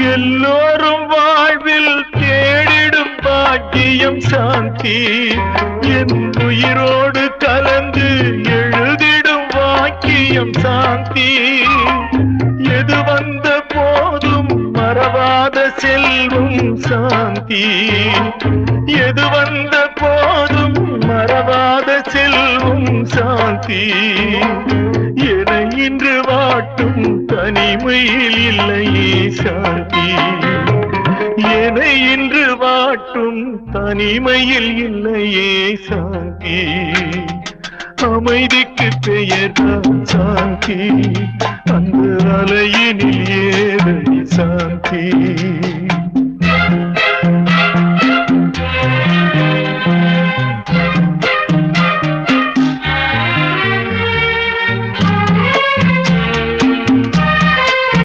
எல்லோரும் வாழ்வில் தேடிடும் பாக்கியம் சாந்தி என் உயிரோடு கலந்து எழுதிடும் வாக்கியம் சாந்தி எது வந்த போதும் மறவாத செல்வம் சாந்தி எது வந்த போதும் மறவாத செல்வம் சாந்தி என இன்று வாட்டும் தனிமையில் இல்லையே சாந்தி என இன்று வாட்டும் தனிமையில் இல்லையே சாந்தி அமைதிக்கு பெயர்தான் சாந்தி அந்த அலையினில் ஏறி சாந்தி